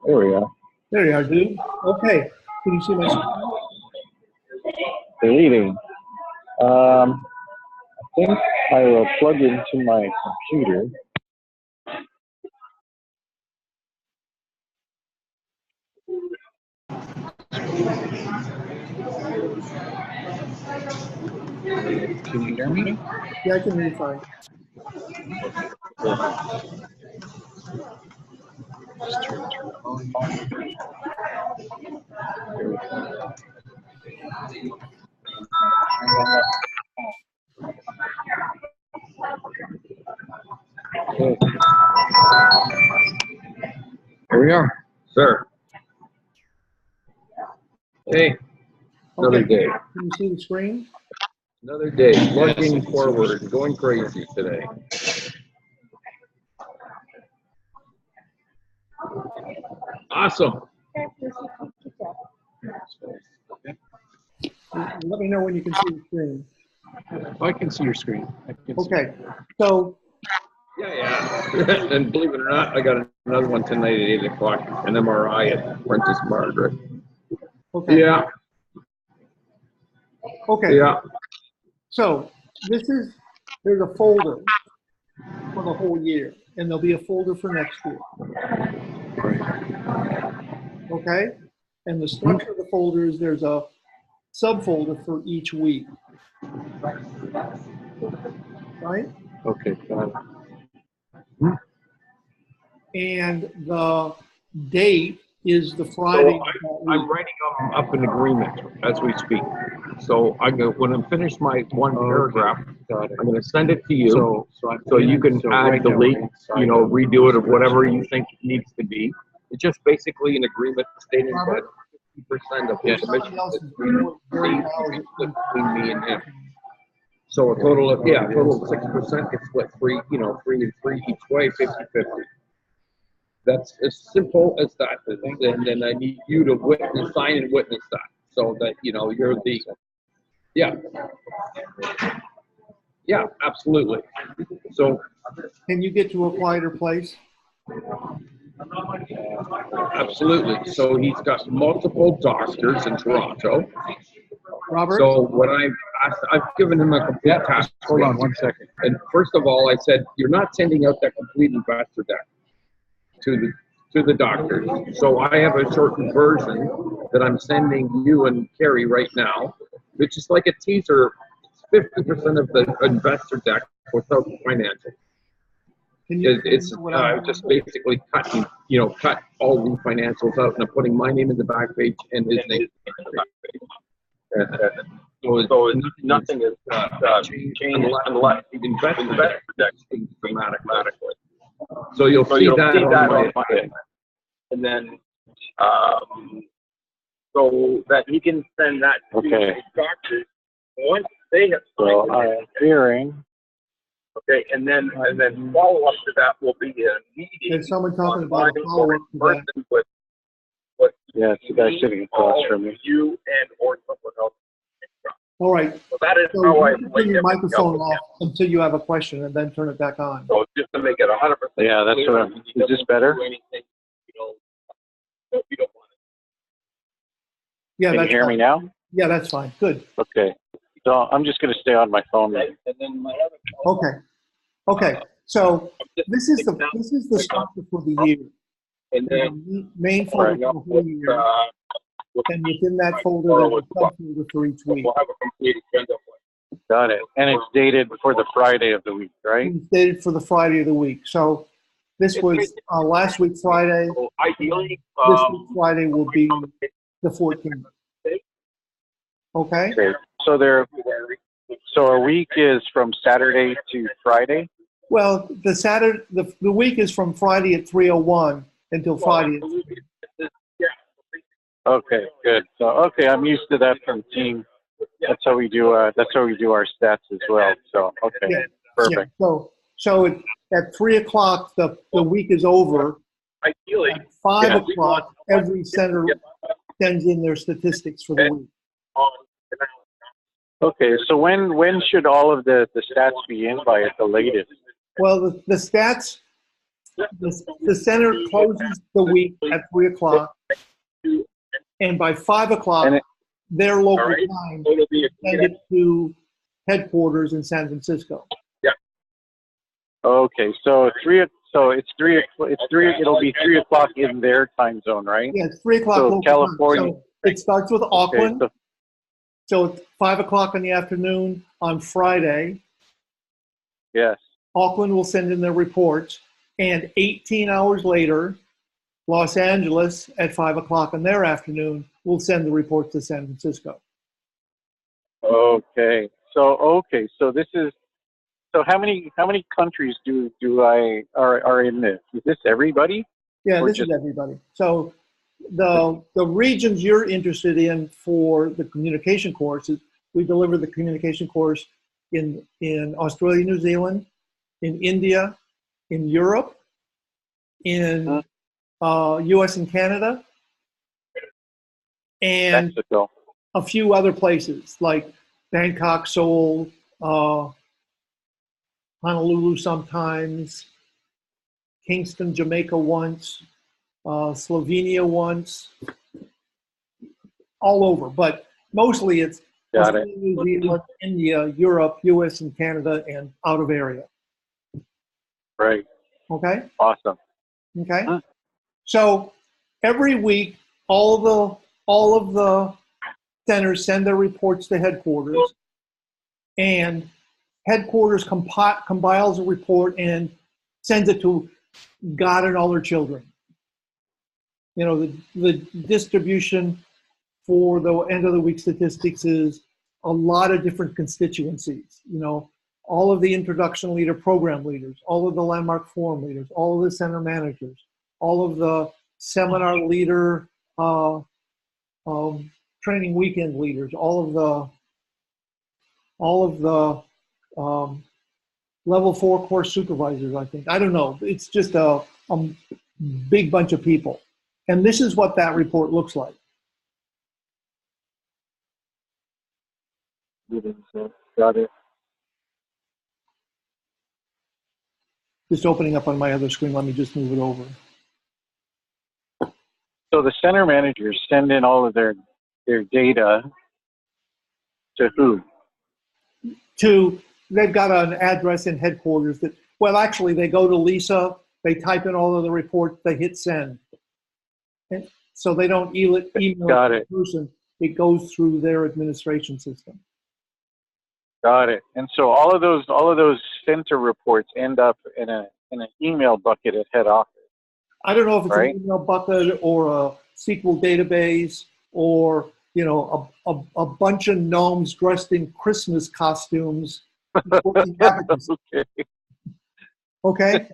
There we are. There you are, dude. Okay. Can you see my screen? Deleting. I think I will plug into my computer. Can you hear me? Yeah, I can hear you fine. Just turn the phone on. There we go. Okay. Here we are, sir. Hey, another day. Can you see the screen? Another day, plugging forward, going crazy today. Awesome. Let me know when you can see the screen. I can see your screen. Okay. So, Yeah. And believe it or not, I got another one tonight at 8 o'clock, an MRI at Princess Margaret. okay. Yeah. Okay. Yeah. So, there's a folder for the whole year, and there'll be a folder for next year. Okay? And the structure of the folder is there's a subfolder for each week. Right? Okay, got it. And the date is the Friday. So I'm writing up an agreement as we speak. So when I'm finished my one paragraph, I'm going to send it to you, so you can add, delete, redo it, or whatever you think it needs to be. It's just basically an agreement stating that 50% of the commission is between me and him. So a total of 6% gets split free and free each way, 50-50. That's as simple as that. And then I need you to sign and witness that, so that you're the yeah, absolutely. So Can you get to a quieter place? absolutely. So he's got multiple doctors in Toronto. Robert? So what I've given him a complete task. Hold on 1 second. And first of all, I said, you're not sending out that complete investor deck to the doctor. So I have a shortened version that I'm sending you and Carrie right now, which is like a teaser. It's 50% of the investor deck without the financial. It's just basically cutting, cut all the financials out, and I'm putting my name in the back page and his name in the back page. So nothing is changed unless the investor deck is dramatically. So you'll see that on my end. And then, so that he can send that to the doctors once they have signed it. Hearing. Okay, and then follow up to that will be a meeting. Is someone talking about a follow-up to that? With yeah, it's the guy sitting across from me. You and or someone else. All right. So that is So how I you can turn your microphone off until you have a question, and then turn it back on. So just to make it 100%. Yeah, that's clear, what I'm. Is this better? You don't want it. Yeah, Can you hear me now? Yeah, that's fine. Good. Okay. So I'm just going to stay on my phone. And then my other Okay. So this is the structure for the year. and then The main folder for the whole year, and within that folder, there's a subfolder for each week. we'll have a complete agenda for it. Got it. And it's dated for the Friday of the week, right? It's dated for the Friday of the week. So this was last week Friday. So ideally, This week Friday will be the 14th. Okay? Okay. So a week is from Saturday to Friday? Well, the week is from Friday at 3:01 until Friday at 3. Okay, good. So I'm used to that from team. That's how we do our stats as well. So okay, perfect. Yeah. So at 3 o'clock the week is over. ideally, At 5 o'clock, every center sends in their statistics for the week. Okay, so when should all of the stats be in by at the latest? Well, the stats the center closes the week at 3 o'clock, and by 5 o'clock, And their all local right, time, so it'll be send it to headquarters in San Francisco. okay. So it'll be 3 o'clock in their time zone, right? Yeah, it's 3 o'clock So local California. time. So it starts with Okay, Auckland. so, So it's 5 o'clock in the afternoon on Friday. yes. Auckland will send in their reports, and 18 hours later, Los Angeles at 5 o'clock in their afternoon will send the reports to San Francisco. Okay. So this is. So how many countries are in this? Is this everybody? Yeah, Or this is everybody. So the regions you're interested in for the communication course is we deliver the communication course in Australia, New Zealand, in India, in Europe, in U.S. and Canada, and Mexico. a few other places like Bangkok, Seoul, Honolulu sometimes, Kingston, Jamaica once, Slovenia once, all over. But mostly it's Got it. Australia, New Zealand, India, Europe, U.S. and Canada, and out of area. Right. Okay? Awesome. Okay? Huh. So every week, all of the centers send their reports to headquarters, and headquarters compiles a report and sends it to God and all their children. You know, the distribution for the end of the week statistics is a lot of different constituencies. You know, all of the introduction leader program leaders, all of the landmark forum leaders, all of the center managers, all of the seminar leader, training weekend leaders, all of the level 4 course supervisors, I think. I don't know. It's just a big bunch of people. And this is what that report looks like. Got it. Just opening up on my other screen. Let me just move it over. So the center managers send in all of their data to who? They've got an address in headquarters that, well, actually, they go to Lisa, they type in all of the reports, they hit send. And so they don't email Got it it. to the person. It goes through their administration system. Got it. And so all of those center reports end up in an email bucket at head office. I don't know if it's Right. an email bucket or a SQL database or, you know, a bunch of gnomes dressed in Christmas costumes. Okay. Okay?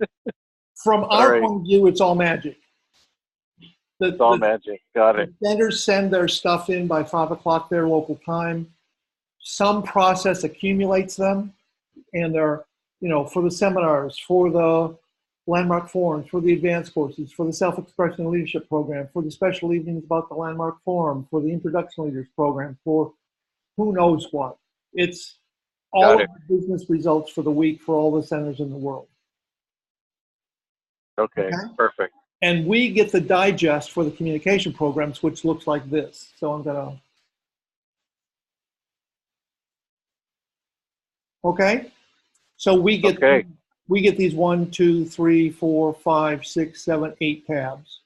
From our right. point of view, it's all magic. It's all magic. Got it. The vendors send their stuff in by 5 o'clock their local time. Some process accumulates them, and they're, you know, for the seminars, for the landmark forums, for the advanced courses, for the self-expression and leadership program, for the special evenings about the landmark forum, for the introduction leaders program, for who knows what. It's all of the business results for the week for all the centers in the world. Okay. Perfect. And we get the digest for the communication programs, which looks like this. So I'm gonna, okay? So we get these 1, 2, 3, 4, 5, 6, 7, 8 tabs.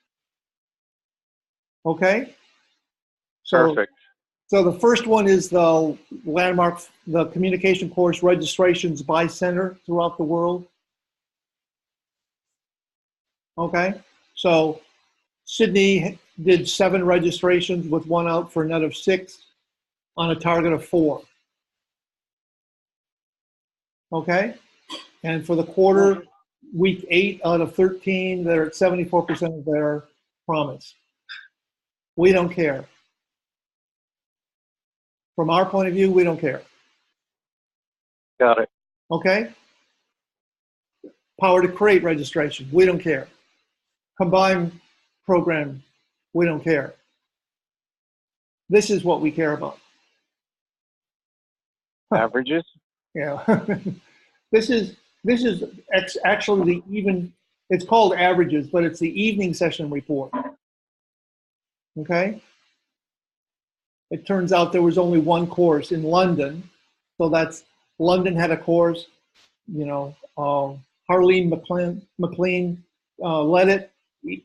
Okay? So, Perfect. so the first one is the landmark, the communication course registrations by center throughout the world. Okay? So Sydney did 7 registrations with 1 out for a net of 6 on a target of 4. Okay? And for the quarter, week 8 out of 13, they're at 74% of their promise. We don't care. From our point of view, we don't care. Got it. Okay? Power to create registration, we don't care. Combined program, we don't care. This is what we care about. Averages? Yeah. This is actually the It's called averages, but it's the evening session report. Okay? It turns out there was only one course in London. So that's London had a course, you know, Harleen McLean led it.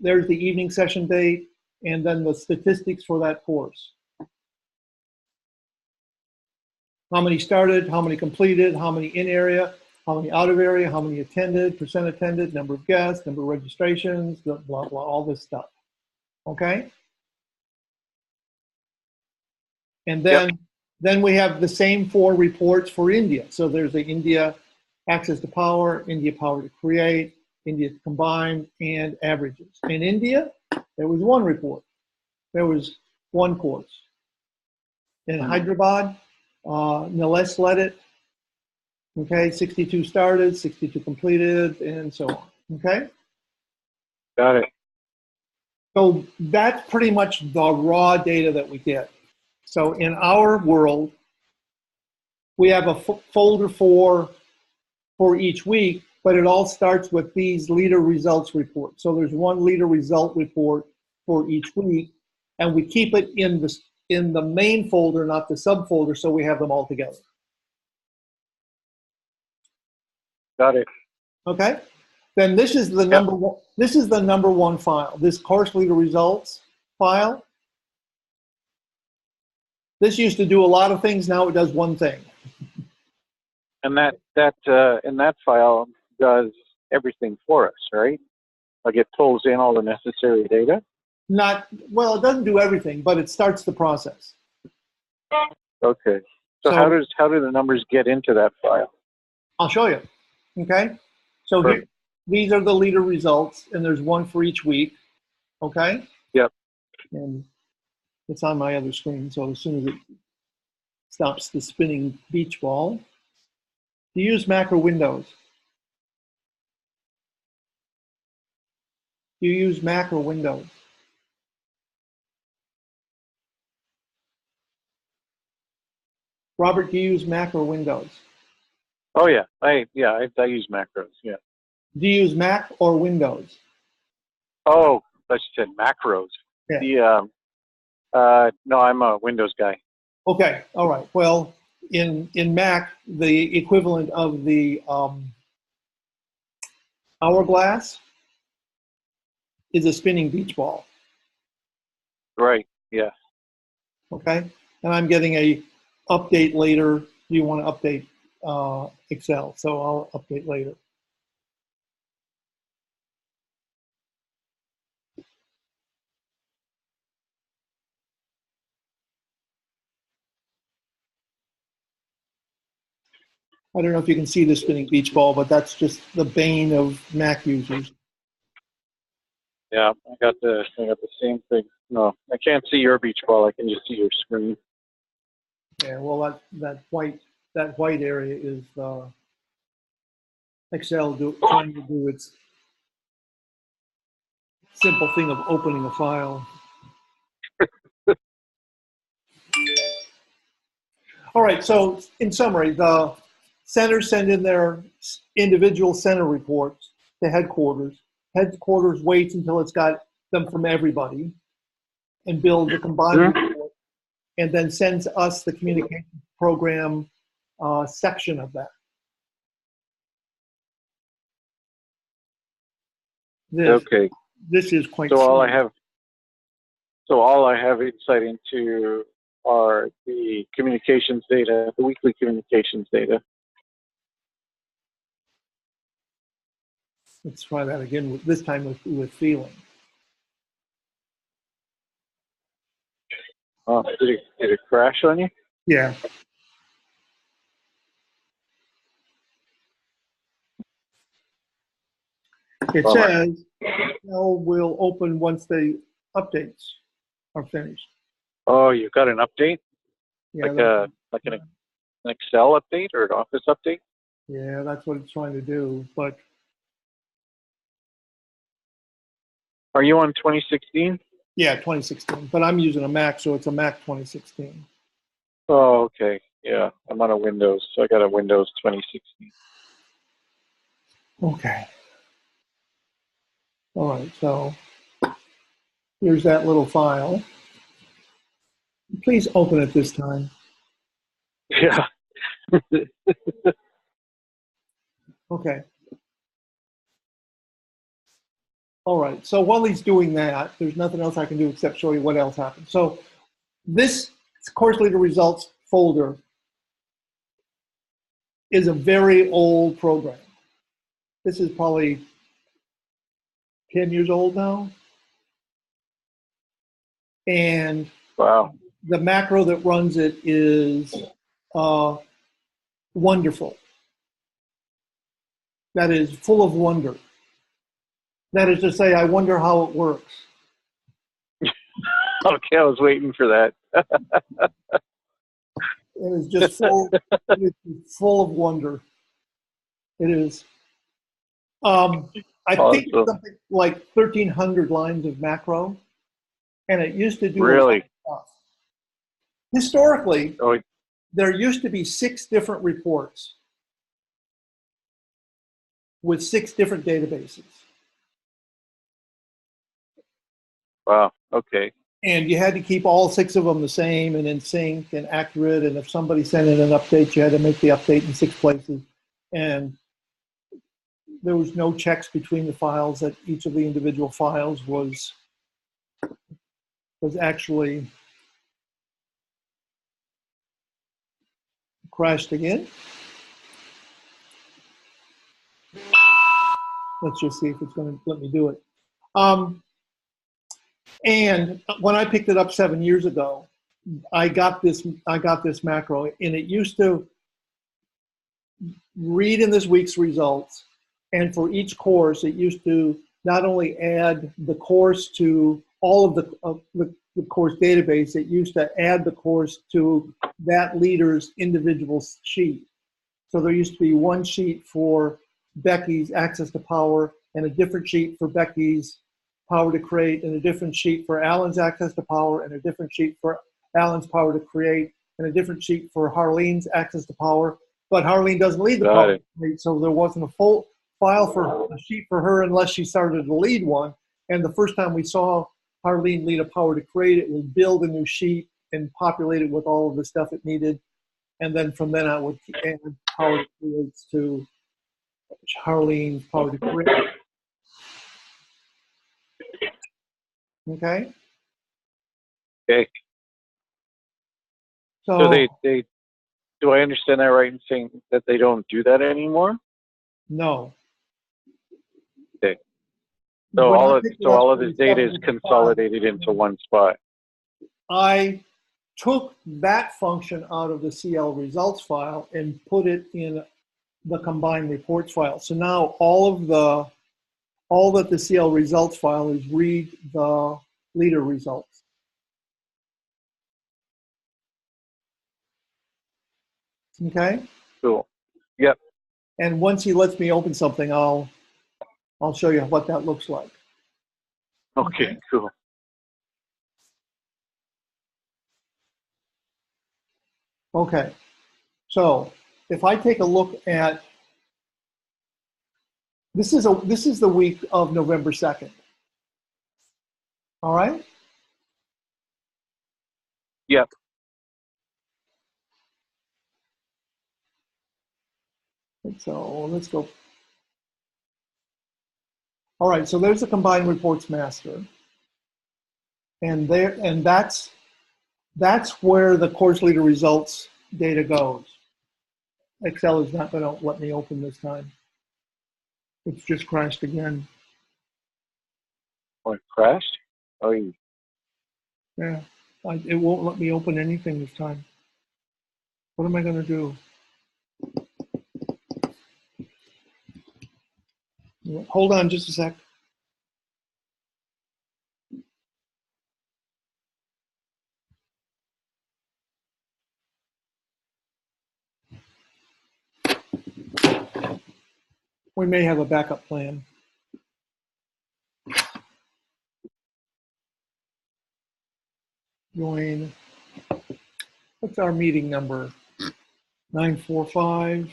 There's the evening session date, and then the statistics for that course. How many started, how many completed, how many in area, how many out of area, how many attended, percent attended, number of guests, number of registrations, blah, blah, blah, all this stuff. Okay? And then we have the same 4 reports for India. So there's the India Access to Power, India Power to Create, India Combined, and Averages. In India, there was 1 report. There was 1 course. In Hyderabad, Nilesh led it. Okay, 62 started, 62 completed, and so on. Okay? Got it. So that's pretty much the raw data that we get. So in our world, we have a folder for each week, but it all starts with these leader results reports. So there's 1 leader result report for each week, and we keep it in the main folder, not the subfolder, so we have them all together. Got it. Okay? Then this is the number one. This is the number 1 file. This course leader results file. This used to do a lot of things. Now it does 1 thing. And that in that file does everything for us, right? Like it pulls in all the necessary data. Not well. It doesn't do everything, but it starts the process. Okay. So how do the numbers get into that file? I'll show you. Okay. So here, these are the leader results, and there's 1 for each week. Okay. Yep. And it's on my other screen, so as soon as it stops the spinning beach ball. Do you use Mac or Windows? Do you use Mac or Windows? Robert, do you use Mac or Windows? Oh yeah, I use macros. Yeah. Do you use Mac or Windows? Oh, I said macros. Yeah. No, I'm a Windows guy. Okay, all right. Well, in Mac, the equivalent of the hourglass is a spinning beach ball. Right. Yeah. Okay, and I'm getting a update later. Do you want to update Excel? So I'll update later. I don't know if you can see the spinning beach ball, but that's just the bane of Mac users. Yeah, I got the same thing. No, I can't see your beach ball. I can just see your screen. Yeah, well, that white area is Excel trying to do its simple thing of opening a file. All right, so in summary, the centers send in their individual center reports to headquarters. Headquarters waits until it's got them from everybody and builds a combined report, and then sends us the communication program section of that. This is quite so all simple. all I have insight into are the communications data, the weekly communications data. Let's try that again, this time with feeling. Did it crash on you? Yeah. It says Excel will open once the updates are finished. Oh, you got an update? Yeah, like an Excel update or an Office update? Yeah, that's what it's trying to do. But are you on 2016? yeah, 2016. But I'm using a Mac, so it's a Mac 2016. Oh, okay. Yeah, I'm on a Windows, so I got a Windows 2016. Okay. All right, so here's that little file. Please open it this time. Yeah. Okay. All right, so while he's doing that, there's nothing else I can do except show you what else happened. So this course leader results folder is a very old program. This is probably 10 years old now. And Wow. the macro that runs it is wonderful. That is full of wonder. That is to say, I wonder how it works. Okay, I was waiting for that. It is just full, it is full of wonder. It is. I think it's Awesome. something like 1,300 lines of macro, and it used to do a lot Really? of stuff. Historically, Oh, there used to be 6 different reports with 6 different databases. wow. Okay. And you had to keep all 6 of them the same and in sync and accurate. And if somebody sent in an update, you had to make the update in 6 places. And there was no checks between the files, that each of the individual files was actually crashed again. Let's just see if it's going to let me do it. And when I picked it up 7 years ago, I got this macro, and it used to read in this week's results, and for each course, it used to not only add the course to all of the course database, it used to add the course to that leader's individual sheet. So there used to be one sheet for Becky's access to power, and a different sheet for Becky's power to create, and a different sheet for Alan's access to power, and a different sheet for Alan's power to create, and a different sheet for Harlene's access to power. But Harlene doesn't lead the power to create, so there wasn't a full file for a sheet for her unless she started to lead one. And the first time we saw Harlene lead a power to create, it would build a new sheet and populate it with all of the stuff it needed. And then from then on, would add power to create to Harlene's power to create. Okay. Okay. So they do I understand that right in saying that they don't do that anymore? No. Okay. So all of this data is consolidated into one spot. I took that function out of the CL results file and put it in the combined reports file. So now all that the CL results file is read the leader results. Okay? Cool. Yep. And once he lets me open something, I'll show you what that looks like. Okay, cool. Okay. So if I take a look at this is the week of November 2nd. All right? Yep. So let's go. All right, so there's the combined reports master. And that's where the course leader results data goes. Excel is not going to let me open this time. It's just crashed again. Oh, it crashed? Oh, Yeah, it won't let me open anything this time. What am I going to do? Hold on just a sec. We may have a backup plan. Join. What's our meeting number? 945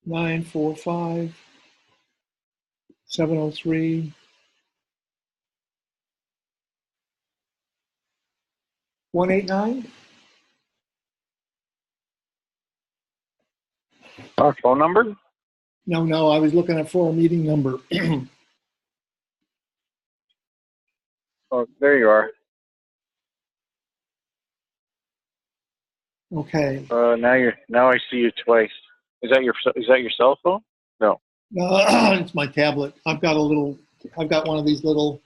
945 703 189. Our phone number? No, I was looking for a meeting number. Oh, there you are. Okay. Now I see you twice. Is that your cell phone? No. It's my tablet. I've got one of these little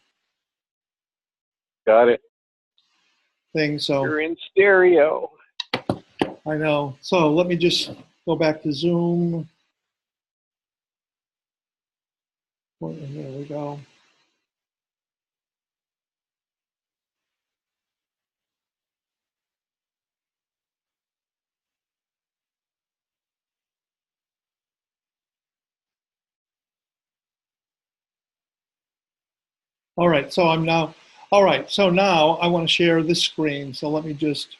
Got it. things, so You're in stereo. I know. So let me just go back to Zoom. Well, there we go. All right, so now I want to share this screen. So let me just,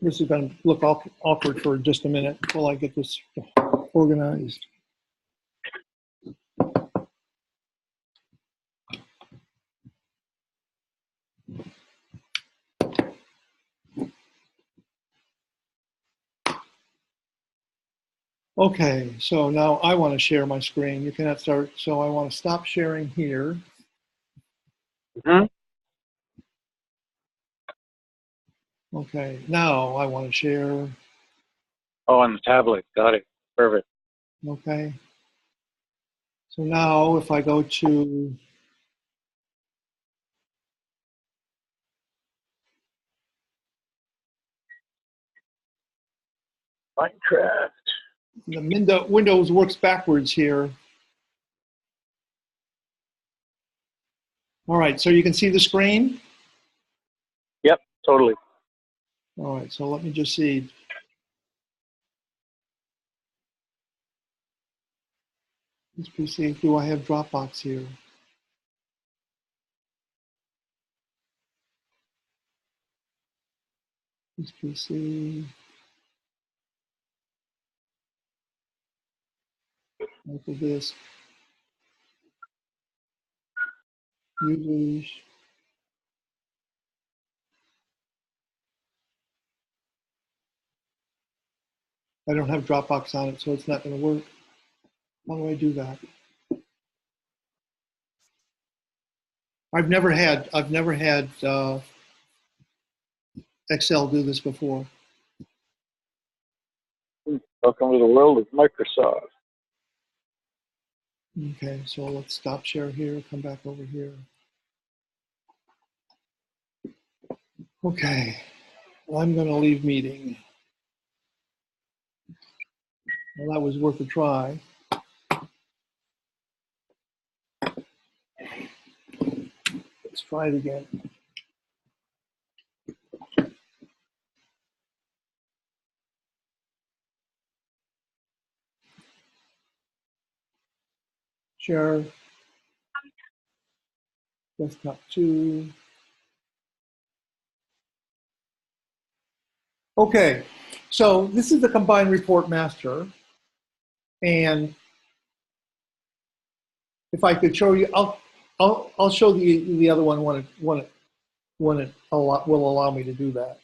this is going to look awkward for just a minute until I get this organized. Okay, so now I want to share my screen. You cannot start, so I want to stop sharing here. Mm-hmm. Okay, now I want to share. Oh, on the tablet. Got it. Perfect. Okay. So now if I go to, Minecraft. the Windows works backwards here. All right, so you can see the screen? Yep, totally. All right, so let me just see. This PC, do I have Dropbox here? This PC. Look at this. Users. I don't have Dropbox on it, so it's not going to work. How do I do that? I've never had Excel do this before. Welcome to the world of Microsoft. Okay, so let's stop share here, come back over here. Okay, well, I'm going to leave meeting. Well, that was worth a try. Let's try it again. Share. Desktop 2. Okay, so this is the combined report master. And if I could show you, I'll show the other one when it will allow me to do that.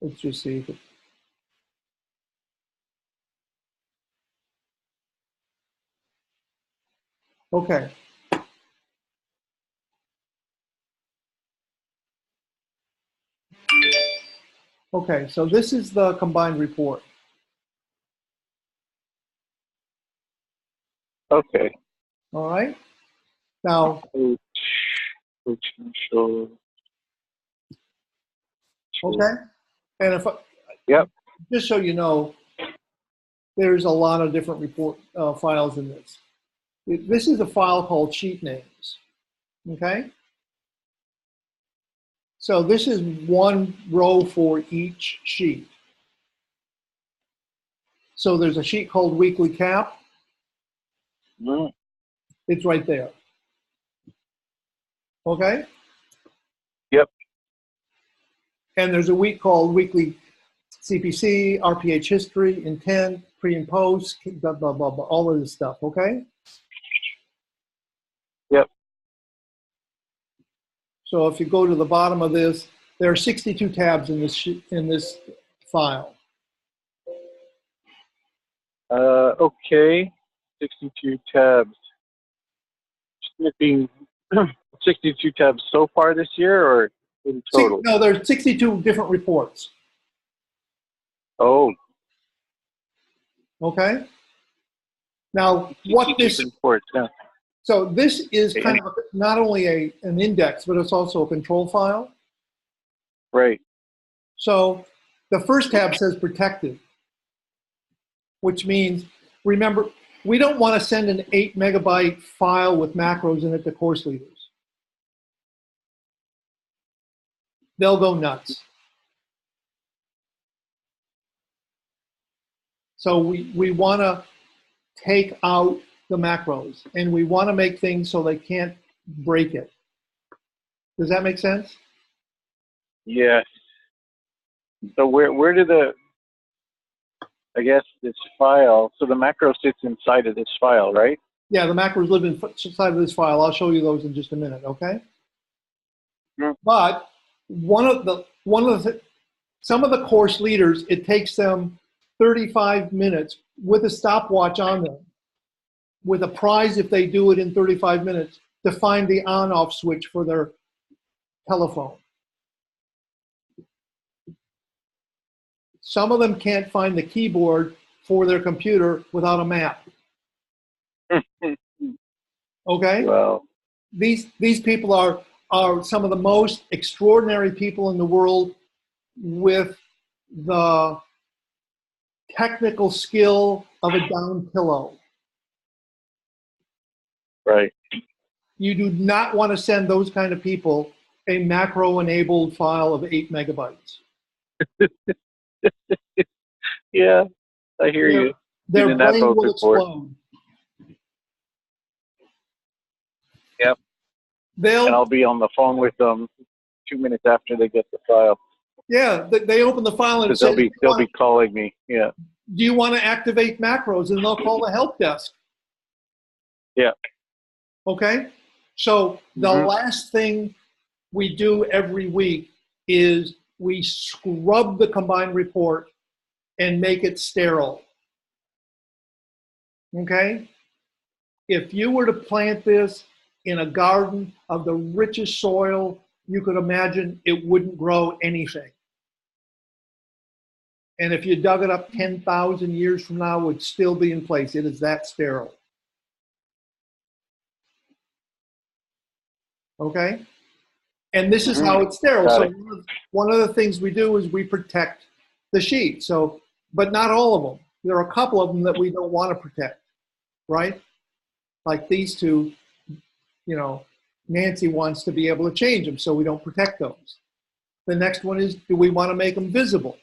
Let's just see if it. Okay. Okay, so this is the combined report. Okay. All right. Now, So, okay. And if yep. just so you know, there's a lot of different report files in this. This is a file called sheet names. Okay. So this is one row for each sheet. So there's a sheet called weekly cap. Mm. It's right there. Okay? Yep. And there's a week called weekly CPC, RPH history, intent, pre and post, blah, blah, blah, blah, all of this stuff, okay? Yep. So if you go to the bottom of this, there are 62 tabs in this file. Okay. 62 tabs. It being 62 tabs so far this year, or in total? No, there's 62 different reports, Oh, okay? Now, what 62 this, reports. Yeah. so this is kind of not only an index, but it's also a control file. Right. So the first tab says protected, which means, remember, we don't want to send an 8 megabyte file with macros in it to course leaders. They'll go nuts. So we want to take out the macros, and we want to make things so they can't break it. Does that make sense? Yes. So where do the, I guess this file, so the macro sits inside of this file, right? Yeah, the macros live inside of this file. I'll show you those in just a minute, okay? Yeah. But some of the course leaders, it takes them 35 minutes with a stopwatch on them, with a prize if they do it in 35 minutes, to find the on-off switch for their telephone. Some of them can't find the keyboard for their computer without a map. Okay? Well, These people are some of the most extraordinary people in the world with the technical skill of a down pillow. right. You do not want to send those kind of people a macro-enabled file of 8 megabytes. Yeah, I hear you. Their Been in that brain boat will before. explode. Yep. And I'll be on the phone with them 2 minutes after they get the file. Yeah, they open the file and Because say, they'll be calling me. Yeah. do you want to activate macros? And they'll call the help desk. Yeah. Okay? So the last thing we do every week is we scrub the combined report and make it sterile. Okay? If you were to plant this in a garden of the richest soil you could imagine, it wouldn't grow anything. And if you dug it up 10,000 years from now, it would still be in place. It is that sterile. Okay? And this is how it's sterile. So one of the things we do is we protect the sheet. So, but not all of them. There are a couple of them that we don't want to protect, right? Like these two, you know, Nancy wants to be able to change them, so we don't protect those. The next one is, do we want to make them visible?